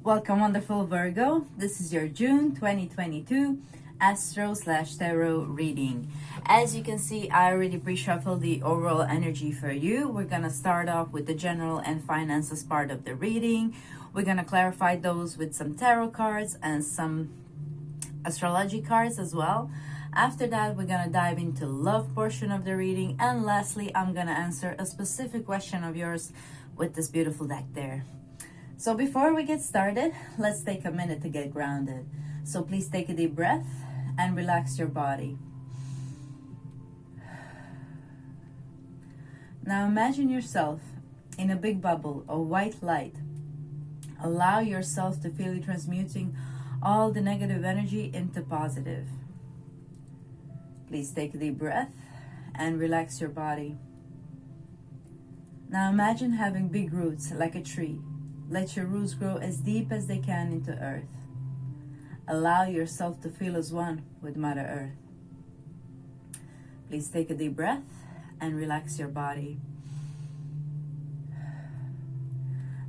Welcome, wonderful Virgo. This is your June 2022 Astro/Tarot reading. As you can see, I already pre-shuffled the overall energy for you. We're going to start off with the general and finances part of the reading. We're going to clarify those with some tarot cards and some astrology cards as well. After that, we're going to dive into love portion of the reading. And lastly, I'm going to answer a specific question of yours with this beautiful deck there. So before we get started, let's take a minute to get grounded. So please take a deep breath and relax your body. Now imagine yourself in a big bubble of white light. Allow yourself to feel it transmuting all the negative energy into positive. Please take a deep breath and relax your body. Now imagine having big roots like a tree. Let your roots grow as deep as they can into earth. Allow yourself to feel as one with Mother Earth. Please take a deep breath and relax your body.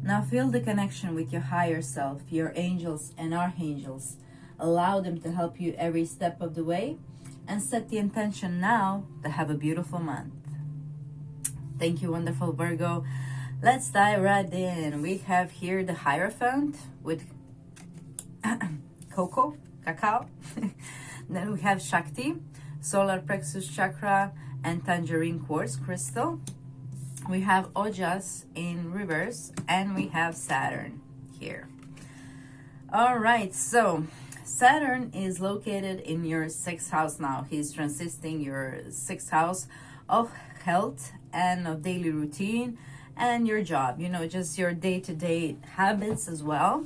Now feel the connection with your higher self, your angels and archangels. Allow them to help you every step of the way and set the intention now to have a beautiful month. Thank you, wonderful Virgo. Let's dive right in. We have here the Hierophant with cacao. Then we have Shakti, solar plexus chakra, and tangerine quartz crystal. We have Ojas in reverse, and we have Saturn here. All right, so Saturn is located in your 6th house now. He's transiting your 6th house of health and of daily routine and your job, just your day-to-day habits as well.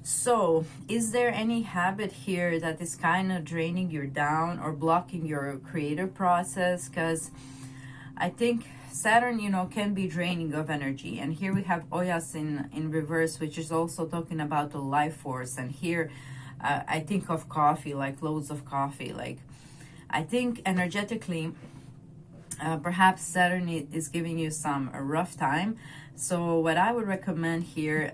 So is there any habit here that is kind of draining you down or blocking your creative process? Because I think Saturn, can be draining of energy. And here we have Ojas in reverse, which is also talking about the life force. And here I think of coffee, like loads of coffee. Like I think energetically, perhaps Saturn is giving you some rough time. So what I would recommend here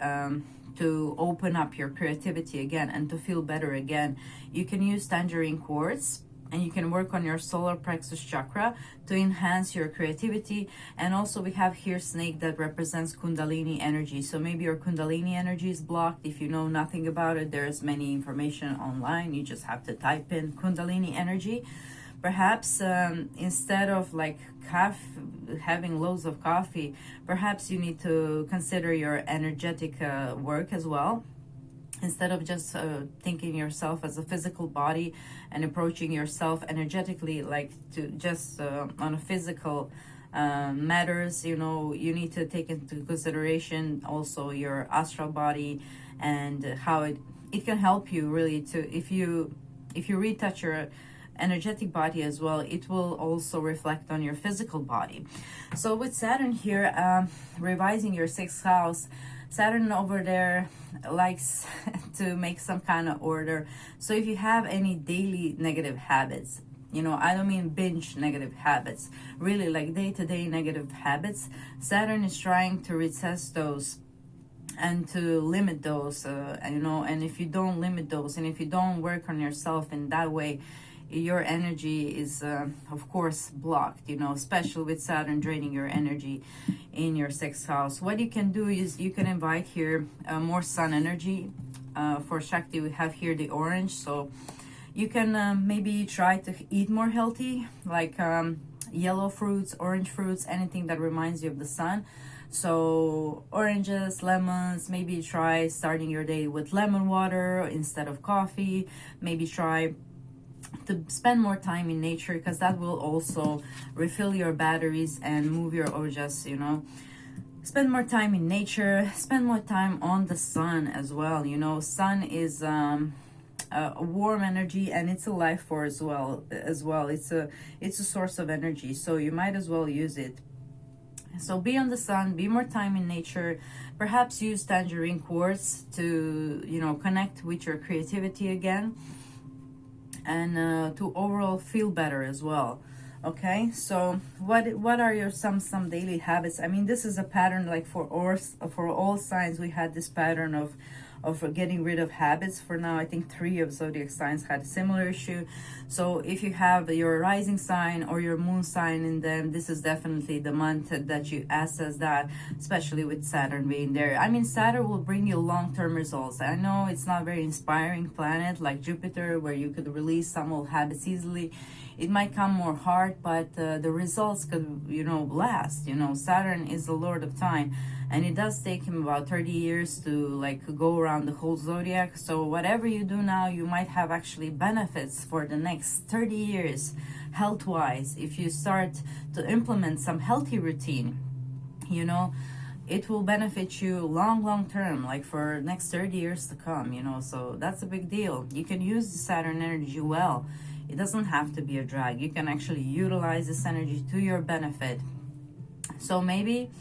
to open up your creativity again and to feel better again, you can use tangerine quartz and you can work on your solar plexus chakra to enhance your creativity. And also we have here snake that represents Kundalini energy. So maybe your Kundalini energy is blocked. If you know nothing about it, there's many information online. You just have to type in Kundalini energy. Perhaps instead of like having loads of coffee, perhaps you need to consider your energetic work as well. Instead of just thinking yourself as a physical body and approaching yourself energetically, like to just on a physical matters, you need to take into consideration also your astral body and how it can help you really to, if you retouch your energetic body as well, it will also reflect on your physical body. So with Saturn here revising your 6th house, Saturn over there likes to make some kind of order. So if you have any daily negative habits, I don't mean binge negative habits, really like day-to-day negative habits, Saturn is trying to recess those and to limit those, and if you don't limit those and if you don't work on yourself in that way, your energy is of course blocked, especially with Saturn draining your energy in your 6th house. What you can do is you can invite here more sun energy. For Shakti we have here the orange, so you can maybe try to eat more healthy, like yellow fruits, orange fruits, anything that reminds you of the sun. So oranges, lemons, maybe try starting your day with lemon water instead of coffee. Maybe try to spend more time in nature, because that will also refill your batteries and move your ojas, Spend more time in nature, spend more time on the sun as well. Sun is a warm energy and it's a life force as well. It's a source of energy, so you might as well use it. So be on the sun, be more time in nature, perhaps use tangerine quartz to, connect with your creativity again. And to overall feel better as well. Okay, so what are your some daily habits? I mean, this is a pattern like for all signs. We had this pattern of of getting rid of habits. For now, I think 3 of zodiac signs had a similar issue. So if you have your rising sign or your moon sign in them, this is definitely the month that you assess that, especially with Saturn being there. I mean, Saturn will bring you long-term results. I know it's not very inspiring planet like Jupiter, where you could release some old habits easily. It might come more hard, but the results could, you know, last. You know, Saturn is the lord of time, and it does take him about 30 years to like go around the whole zodiac. So whatever you do now, you might have actually benefits for the next 30 years health-wise. If you start to implement some healthy routine, you know, it will benefit you long term, like for next 30 years to come, you know. So that's a big deal. You can use the Saturn energy well. It doesn't have to be a drag. You can actually utilize this energy to your benefit. So maybe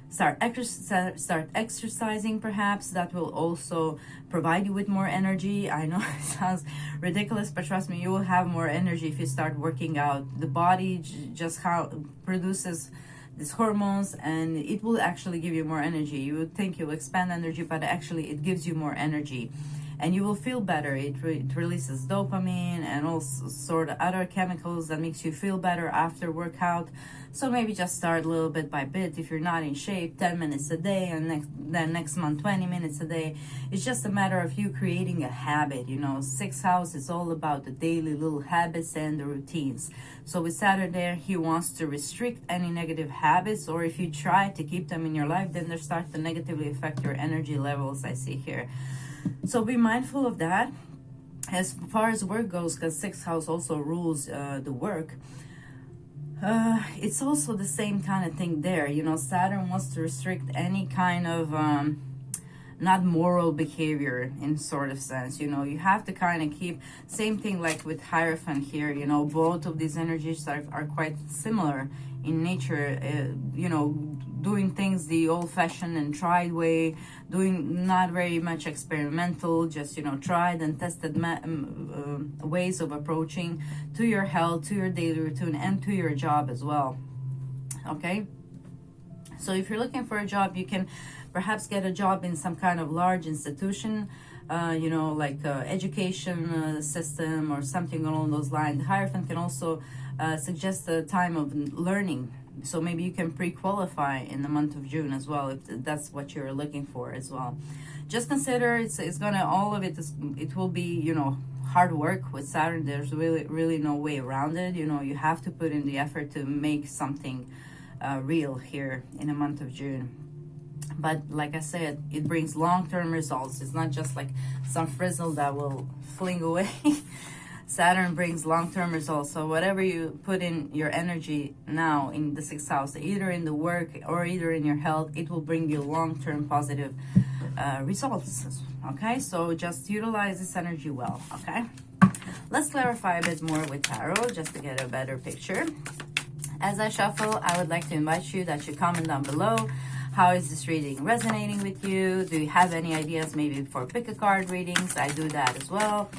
start exercising, perhaps. That will also provide you with more energy. I know it sounds ridiculous, but trust me, you will have more energy if you start working out. The body just how produces these hormones, and it will actually give you more energy. You would think you'll expand energy, but actually it gives you more energy. And you will feel better. It releases dopamine and all sort of other chemicals that makes you feel better after workout. So maybe just start little bit by bit. If you're not in shape, 10 minutes a day, and then next month 20 minutes a day. It's just a matter of you creating a habit. You know, 6th house is all about the daily little habits and the routines. So with Saturn there, he wants to restrict any negative habits, or if you try to keep them in your life, then they start to negatively affect your energy levels, I see here. So be mindful of that. As far as work goes, because 6th house also rules the work, it's also the same kind of thing there. You know, Saturn wants to restrict any kind of not moral behavior in sort of sense. You know, you have to kind of keep, same thing like with Hierophant here. You know, both of these energies are quite similar in nature. You know, doing things the old-fashioned and tried way, doing not very much experimental, just, you know, tried and tested ways of approaching to your health, to your daily routine, and to your job as well. Okay, so if you're looking for a job, you can perhaps get a job in some kind of large institution, you know, like education system or something along those lines. The Hierophant can also suggest a time of learning. So maybe you can pre-qualify in the month of June as well, if that's what you're looking for as well. Just consider it's gonna, all of it is, it will be, you know, hard work with Saturn. There's really no way around it. You know, you have to put in the effort to make something real here in the month of June. But like I said, it brings long-term results. It's not just like some frizzle that will fling away. Saturn brings long-term results. So whatever you put in your energy now in the 6th house, either in the work or either in your health, it will bring you long-term positive results. Okay, so just utilize this energy well. Okay, let's clarify a bit more with tarot just to get a better picture. As I shuffle, I would like to invite you that you comment down below. How is this reading resonating with you? Do you have any ideas maybe for pick a card readings? I do that as well.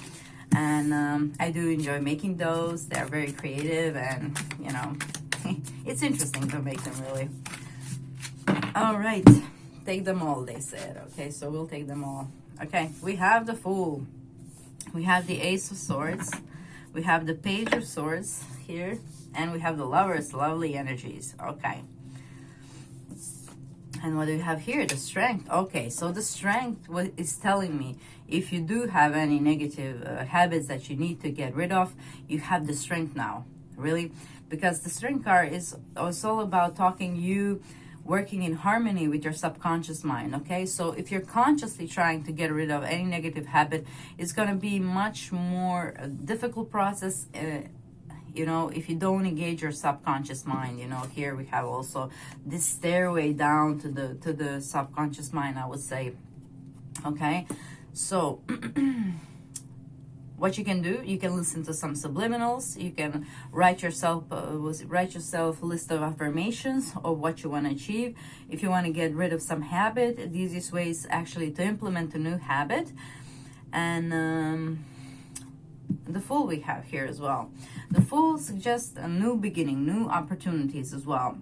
And I do enjoy making those. They're very creative, and, you know, it's interesting to make them, really. All right. Take them all, they said. Okay, so we'll take them all. Okay, we have the Fool. We have the Ace of Swords. We have the Page of Swords here. And we have the Lovers, lovely energies. Okay. And what do we have here? The Strength. Okay, so the Strength is telling me if you do have any negative habits that you need to get rid of, you have the Strength now, really. Because the Strength card is all about working in harmony with your subconscious mind, okay? So if you're consciously trying to get rid of any negative habit, it's going to be much more difficult process, you know, if you don't engage your subconscious mind. You know, here we have also this stairway down to the subconscious mind, I would say. Okay, so what you can do, you can listen to some subliminals. You can write yourself a list of affirmations of what you want to achieve. If you want to get rid of some habit, the easiest way is actually to implement a new habit. And the Fool we have here as well. The Fool suggests a new beginning, new opportunities as well.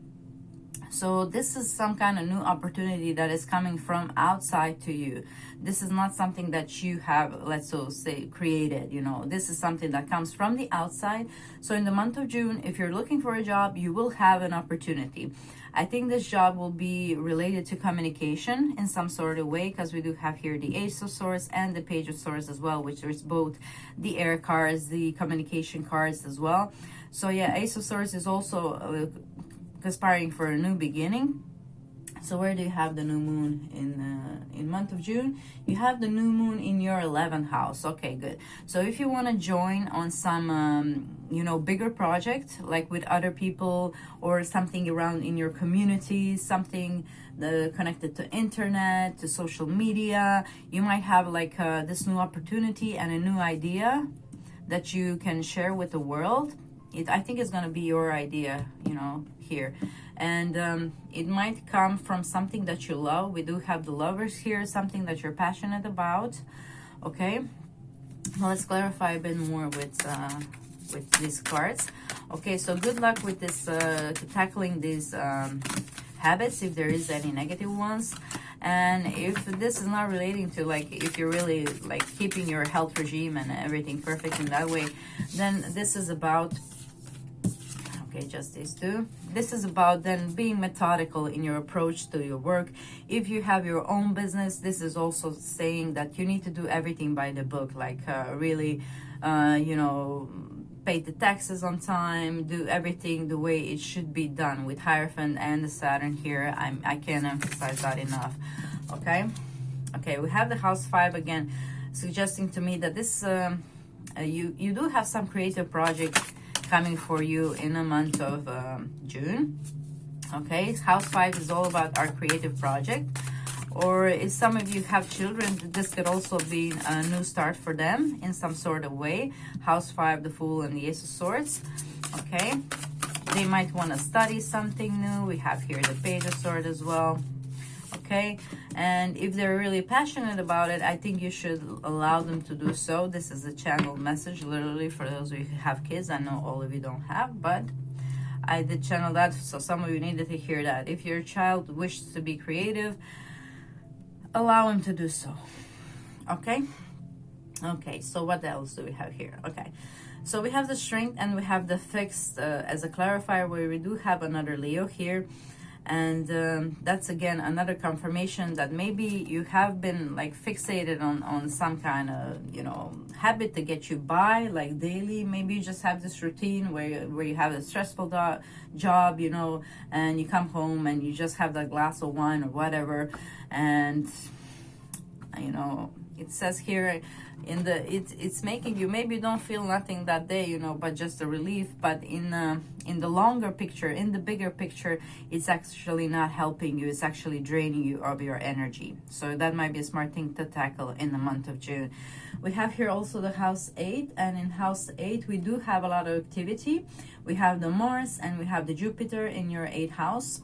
So this is some kind of new opportunity that is coming from outside to you. This is not something that you have, let's so say, created, you know. This is something that comes from the outside. So in the month of June, if you're looking for a job, you will have an opportunity. I think this job will be related to communication in some sort of way, because we do have here the Ace of Swords and the Page of Swords as well, which is both the air cards, the communication cards as well. So yeah, Ace of Swords is also conspiring for a new beginning. So where do you have the new moon in month of June? You have the new moon in your 11th house. Okay, good. So if you want to join on some you know, bigger project, like with other people, or something around in your community, something connected to internet, to social media, you might have like this new opportunity and a new idea that you can share with the world. I think it's going to be your idea, you know, here. And it might come from something that you love. We do have the Lovers here, something that you're passionate about. Okay, well, let's clarify a bit more with these cards. Okay, so good luck with this, tackling these habits, if there is any negative ones. And if this is not relating to, like, if you're really like keeping your health regime and everything perfect in that way, then this is about, okay, just these two. This is about then being methodical in your approach to your work. If you have your own business, this is also saying that you need to do everything by the book, like really, you know, pay the taxes on time, do everything the way it should be done. With Hierophant and the Saturn here, I can't emphasize that enough. Okay, okay, we have the House 5 again, suggesting to me that this you do have some creative project coming for you in the month of June. Okay, House 5 is all about our creative project. Or if some of you have children, this could also be a new start for them in some sort of way. House 5, the Fool, and the Ace of Swords. Okay, they might want to study something new. We have here the Page of Swords as well. Okay, and if they're really passionate about it, I think you should allow them to do so. This is a channeled message, literally, for those of you who have kids. I know all of you don't have, but I did channel that, so some of you needed to hear that. If your child wishes to be creative, allow him to do so. Okay, okay, so what else do we have here? Okay, so we have the Strength and we have the Fixed as a clarifier, where we do have another Leo here. And that's again another confirmation that maybe you have been like fixated on some kind of, you know, habit to get you by, like daily. Maybe you just have this routine where you have a stressful job, you know, and you come home and you just have that glass of wine or whatever. And you know, it says here in the it's making you, maybe you don't feel nothing that day, you know, but just a relief. But in the longer picture, in the bigger picture, it's actually not helping you. It's actually draining you of your energy. So that might be a smart thing to tackle in the month of June. We have here also the House 8, and in House 8 we do have a lot of activity. We have the Mars and we have the Jupiter in your 8th house.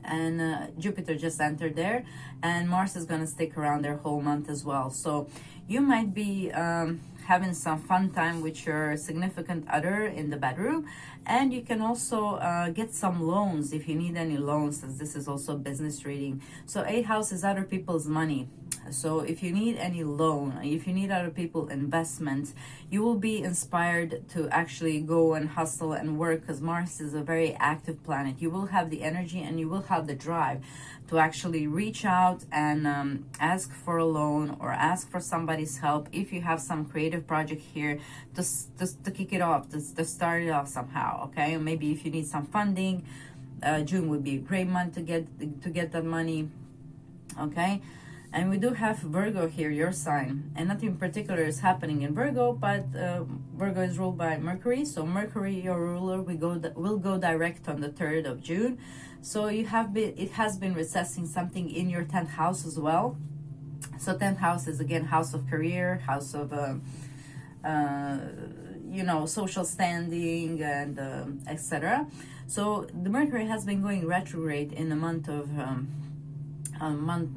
And Jupiter just entered there, and Mars is going to stick around their whole month as well. So you might be having some fun time with your significant other in the bedroom, and you can also get some loans if you need any loans, as this is also a business reading. So 8th house is other people's money. So if you need any loan, if you need other people investments, you will be inspired to actually go and hustle and work, because Mars is a very active planet. You will have the energy and you will have the drive to actually reach out and ask for a loan or ask for somebody's help if you have some creative project here to kick it off, to start it off somehow. Okay, maybe if you need some funding, June would be a great month to get that money. Okay. And we do have Virgo here, your sign, and nothing particular is happening in Virgo, but Virgo is ruled by Mercury. So Mercury, your ruler, will go direct on the 3rd of June. So it has been recessing something in your 10th house as well. So 10th house is again house of career, house of you know, social standing, and etc. So the Mercury has been going retrograde in the month of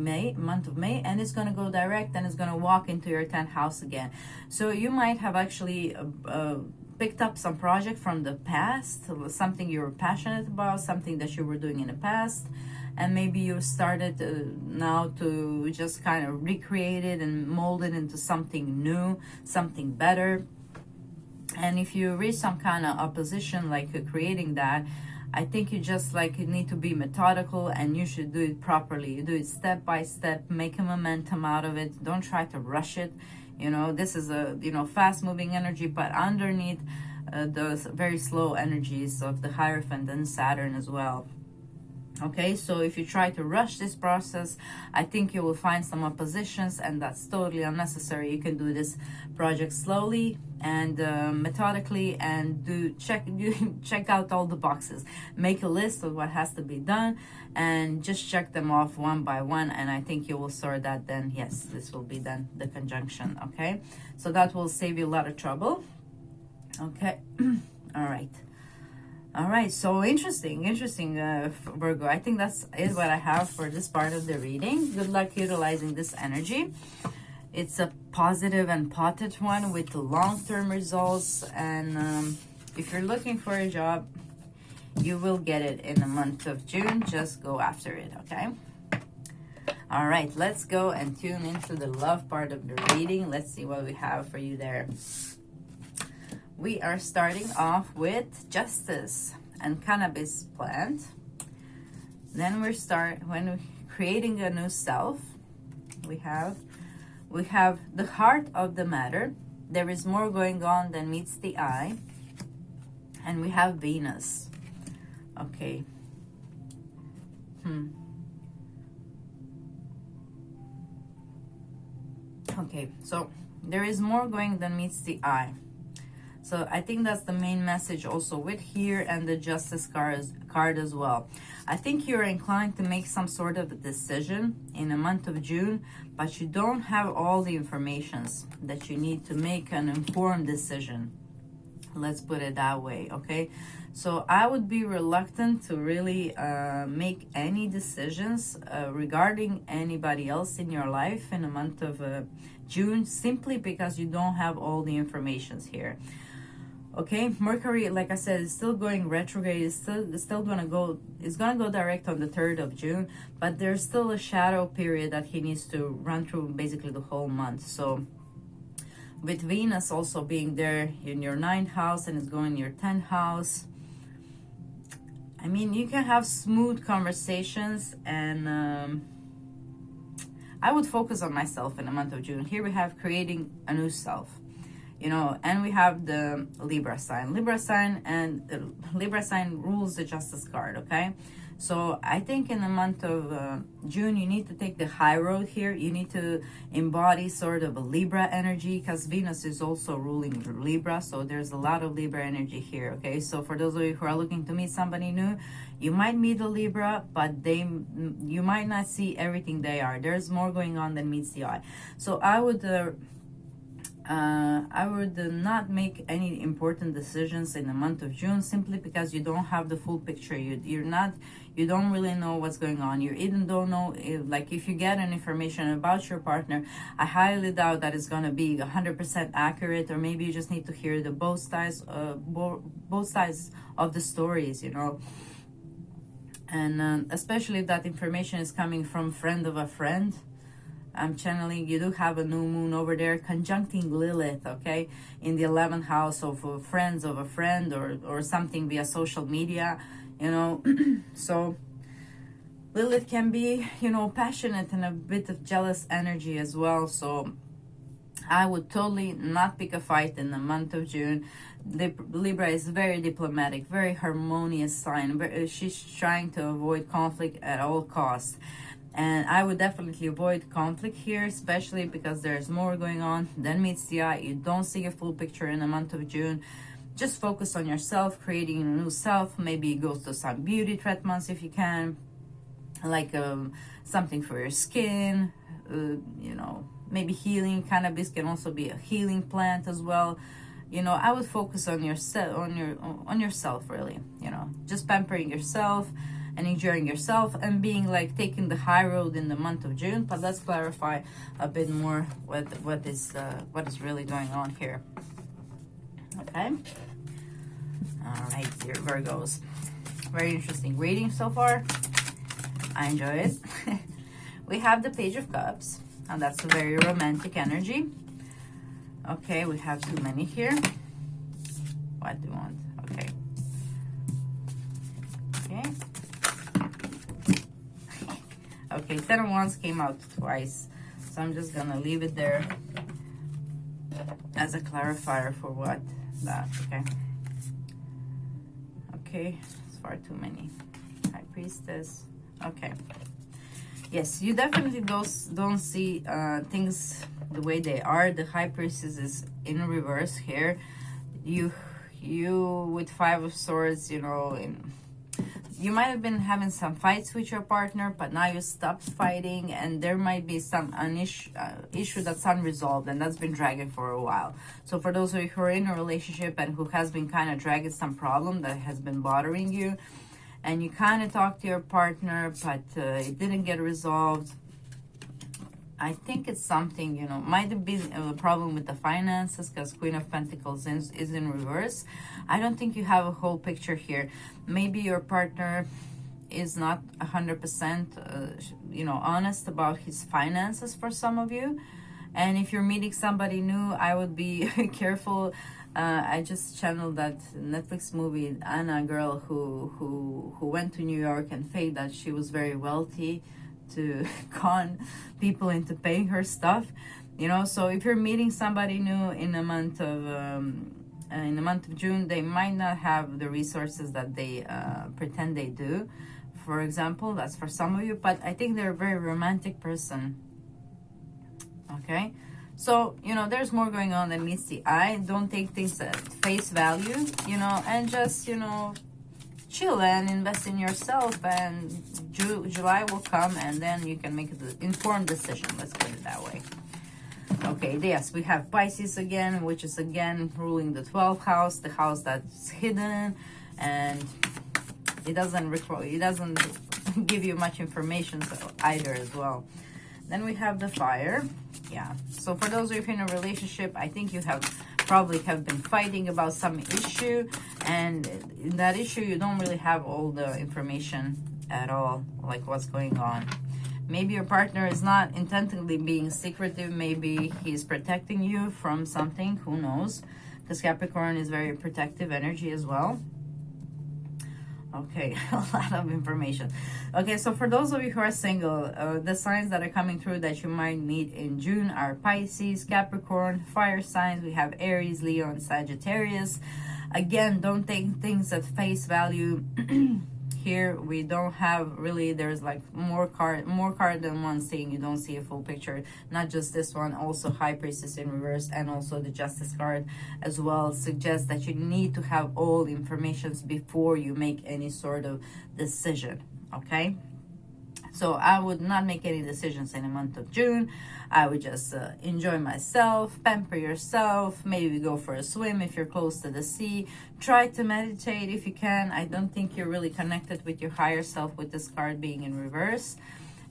May, and it's going to go direct, and it's going to walk into your 10th house again. So you might have actually picked up some project from the past, something you were passionate about, something that you were doing in the past, and maybe you started now to just kind of recreate it and mold it into something new, something better. And if you reach some kind of opposition, like creating that, I think you just like, you need to be methodical, and you should do it properly. You do it step by step, make a momentum out of it. Don't try to rush it. You know, this is a, you know, fast moving energy, but underneath those very slow energies of the Hierophant and Saturn as well. Okay, so if you try to rush this process, I think you will find some oppositions, and that's totally unnecessary. You can do this project slowly and methodically, and check out all the boxes. Make a list of what has to be done, and just check them off one by one, and I think you will sort that. Then yes, this will be done, the conjunction. Okay, so that will save you a lot of trouble. Okay. All right, so interesting, Virgo. I think that's what I have for this part of the reading. Good luck utilizing this energy. It's a positive and potent one with long-term results, and if you're looking for a job, you will get it in the month of June. Just go after it, okay? All right, let's go and tune into the love part of the reading. Let's see what we have for you there. We are starting off with Justice and Cannabis plant. Then when we're creating a new self, we have the heart of the matter. There is more going on than meets the eye. And we have Venus. Okay. Okay, so there is more going than meets the eye. So I think that's the main message also with here, and the Justice card as well. I think you're inclined to make some sort of a decision in the month of June, but you don't have all the informations that you need to make an informed decision. Let's put it that way, okay? So I would be reluctant to really make any decisions regarding anybody else in your life in the month of June, simply because you don't have all the informations here. Okay, Mercury, like I said, is still going retrograde. It's still gonna go. It's gonna go direct on the 3rd of June, but there's still a shadow period that he needs to run through basically the whole month. So, with Venus also being there in your 9th house and it's going in your 10th house, I mean, you can have smooth conversations, and I would focus on myself in the month of June. Here we have creating a new self. You know, and we have the Libra sign. Libra sign rules the Justice card, okay? So I think in the month of June, you need to take the high road here. You need to embody sort of a Libra energy, because Venus is also ruling Libra. So there's a lot of Libra energy here, okay? So for those of you who are looking to meet somebody new, you might meet a Libra, but you might not see everything they are. There's more going on than meets the eye. So I would not make any important decisions in the month of June, simply because you don't have the full picture. You don't really know what's going on. You even don't know if you get an information about your partner, I highly doubt that it's going to be 100% accurate, or maybe you just need to hear the both sides of the stories, you know. And especially if that information is coming from friend of a friend. I'm channeling, you do have a new moon over there conjuncting Lilith, okay, in the 11th house of friends of a friend, or something via social media, you know. So Lilith can be, you know, passionate and a bit of jealous energy as well. So I would totally not pick a fight in the month of June. Libra is very diplomatic, very harmonious sign. She's trying to avoid conflict at all costs. And I would definitely avoid conflict here, especially because there's more going on than meets the eye. You don't see a full picture in the month of June. Just focus on yourself, creating a new self. Maybe go to some beauty treatments if you can, like something for your skin, you know, maybe healing. Cannabis can also be a healing plant as well. You know, I would focus on yourself, on yourself, really. You know, just pampering yourself and enjoying yourself, and being like taking the high road in the month of June. But let's clarify a bit more what is really going on here. Okay, All right, dear Virgos. Very interesting reading so far. I enjoy it. We have the Page of Cups, and that's a very romantic energy. Okay, we have too many here. What do you want? Okay. Okay. Okay, Ten of Wands came out twice. So I'm just gonna leave it there as a clarifier for what that, okay. Okay, it's far too many. High Priestess. Okay. Yes, you definitely don't see things the way they are. The High Priestess is in reverse here. You with Five of Swords, you know, you might have been having some fights with your partner, but now you stopped fighting, and there might be an issue that's unresolved, and that's been dragging for a while. So for those of you who are in a relationship and who has been kind of dragging some problem that has been bothering you, and you kind of talked to your partner, but it didn't get resolved, I think it's something, you know, might have been a problem with the finances, because Queen of Pentacles is in reverse. I don't think you have a whole picture here. Maybe your partner is not 100%, you know, honest about his finances for some of you. And if you're meeting somebody new, I would be careful. I just channeled that Netflix movie, Anna, girl who went to New York and faked that she was very wealthy to con people into paying her stuff, you know. So if you're meeting somebody new in the month of June, they might not have the resources that they pretend they do. For example, that's for some of you, but I think they're a very romantic person. Okay, so you know there's more going on than meets the eye. Don't take things at face value, you know, and just, you know, chill and invest in yourself, and July will come, and then you can make an informed decision. Let's put it that way. Okay, yes, we have Pisces again, which is again ruling the 12th house, the house that's hidden, and it doesn't give you much information either as well. Then we have the Fire. Yeah, so for those of you in a relationship, I think you probably have been fighting about some issue, and in that issue you don't really have all the information at all, like what's going on. Maybe your partner is not intentionally being secretive. Maybe he's protecting you from something. Who knows? Because Capricorn is very protective energy as well. Okay, a lot of information. Okay, so for those of you who are single, the signs that are coming through that you might meet in June are Pisces, Capricorn, fire signs. We have Aries, Leo, and Sagittarius. Again, don't take things at face value. Here we don't have really, there's like more card than one saying you don't see a full picture. Not just this one, also High Priestess in reverse, and also the Justice card as well suggests that you need to have all information before you make any sort of decision. Okay, so I would not make any decisions in the month of June. I would just enjoy myself, pamper yourself, maybe go for a swim if you're close to the sea. Try to meditate if you can. I don't think you're really connected with your higher self with this card being in reverse.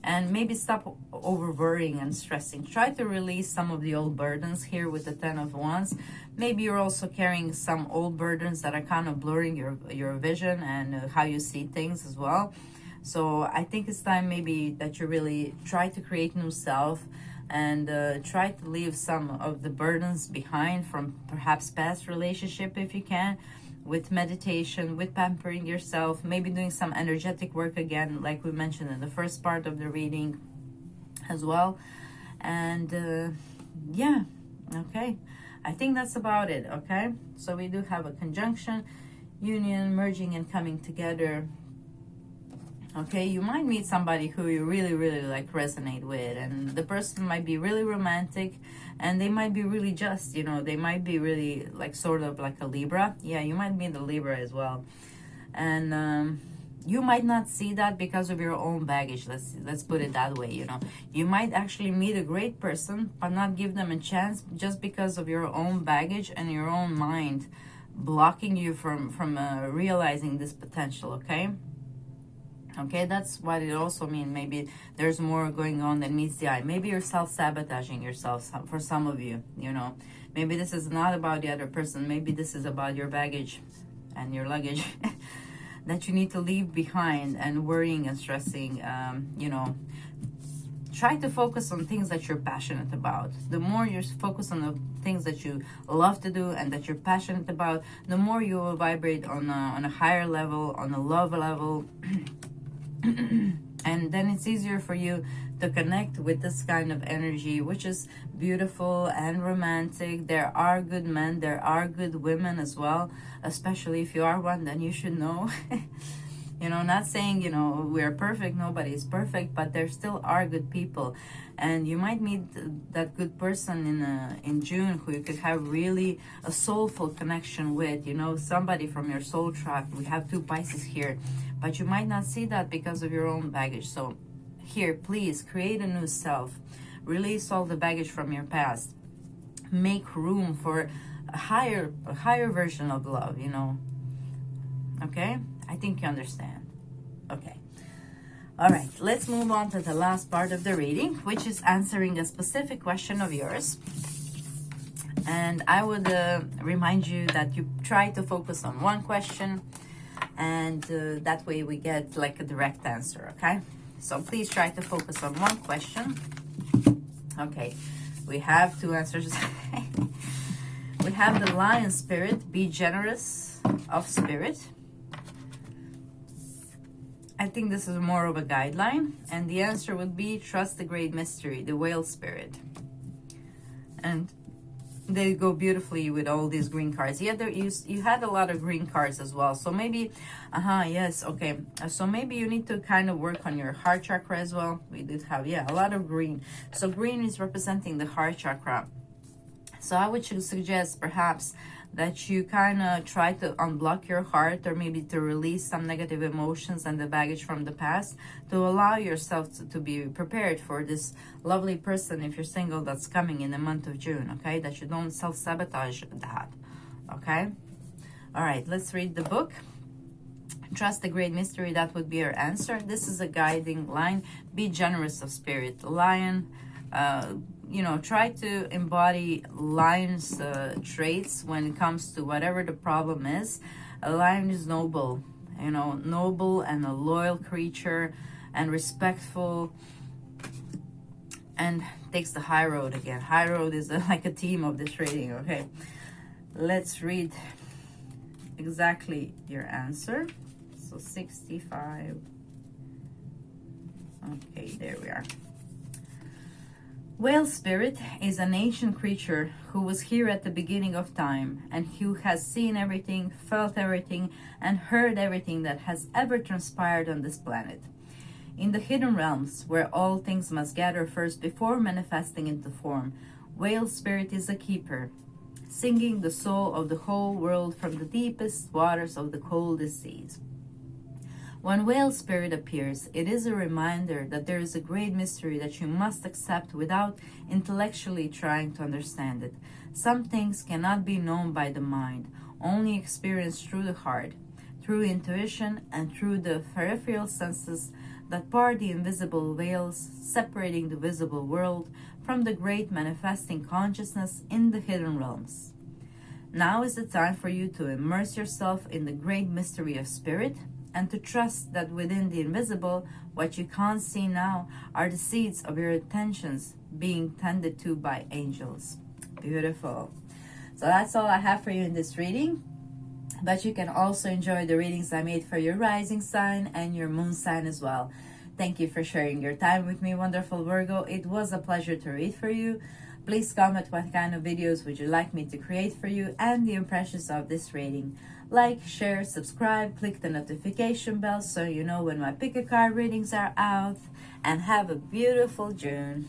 And maybe stop over worrying and stressing. Try to release some of the old burdens here with the Ten of Wands. Maybe you're also carrying some old burdens that are kind of blurring your vision and how you see things as well. So I think it's time maybe that you really try to create new self, and try to leave some of the burdens behind from perhaps past relationship if you can, with meditation, with pampering yourself, maybe doing some energetic work again, like we mentioned in the first part of the reading as well. And yeah, okay, I think that's about it. Okay, so we do have a conjunction, union, merging and coming together. Okay, you might meet somebody who you really like resonate with, and the person might be really romantic, and they might be really just, you know, they might be really like sort of like a Libra. Yeah, you might meet a Libra as well, and you might not see that because of your own baggage. Let's put it that way. You know, you might actually meet a great person but not give them a chance just because of your own baggage and your own mind blocking you from realizing this potential. Okay, that's what it also means. Maybe there's more going on than meets the eye. Maybe you're self-sabotaging yourself for some of you, you know. Maybe this is not about the other person. Maybe this is about your baggage and your luggage that you need to leave behind, and worrying and stressing. You know, try to focus on things that you're passionate about. The more you focus on the things that you love to do and that you're passionate about, the more you will vibrate on a higher level, on a love level. And then it's easier for you to connect with this kind of energy, which is beautiful and romantic. There are good men, there are good women as well, especially if you are one, then you should know. You know, not saying, you know, we're perfect, nobody is perfect, but there still are good people. And you might meet that good person in June who you could have really a soulful connection with, you know, somebody from your soul tribe. We have 2 Pisces here, but you might not see that because of your own baggage. So here, please create a new self. Release all the baggage from your past. Make room for a higher version of love, you know. Okay? I think you understand. Okay. All right. Let's move on to the last part of the reading, which is answering a specific question of yours. And I would remind you that you try to focus on one question, and that way we get like a direct answer, okay? So please try to focus on one question. Okay. We have 2 answers. We have the Lion Spirit. Be generous of spirit. I think this is more of a guideline, and the answer would be trust the great mystery, the Whale Spirit. And they go beautifully with all these green cards. Yeah, you had a lot of green cards as well. So maybe, yes, okay. So maybe you need to kind of work on your heart chakra as well. We did have, yeah, a lot of green. So green is representing the heart chakra. So I would suggest perhaps that you kind of try to unblock your heart, or maybe to release some negative emotions and the baggage from the past, to allow yourself to be prepared for this lovely person, if you're single, that's coming in the month of June, okay? That you don't self-sabotage that, okay? All right, let's read the book. Trust the great mystery, that would be your answer. This is a guiding line. Be generous of spirit. Lion, you know, try to embody lion's traits when it comes to whatever the problem is. A lion is noble, you know, noble and a loyal creature, and respectful, and takes the high road again. High road is like a theme of this reading, okay? Let's read exactly your answer. So 65. Okay, there we are. Whale Spirit is an ancient creature who was here at the beginning of time, and who has seen everything, felt everything, and heard everything that has ever transpired on this planet. In the hidden realms, where all things must gather first before manifesting into form, Whale Spirit is a keeper, singing the soul of the whole world from the deepest waters of the coldest seas. When Whale Spirit appears, it is a reminder that there is a great mystery that you must accept without intellectually trying to understand it. Some things cannot be known by the mind, only experienced through the heart, through intuition, and through the peripheral senses that part the invisible veils separating the visible world from the great manifesting consciousness in the hidden realms. Now is the time for you to immerse yourself in the great mystery of spirit, and to trust that within the invisible, what you can't see now, are the seeds of your intentions being tended to by angels. Beautiful. So that's all I have for you in this reading. But you can also enjoy the readings I made for your rising sign and your moon sign as well. Thank you for sharing your time with me, wonderful Virgo. It was a pleasure to read for you. Please comment what kind of videos would you like me to create for you, and the impressions of this reading. Like, share, subscribe, click the notification bell so you know when my pick a card readings are out. And have a beautiful June.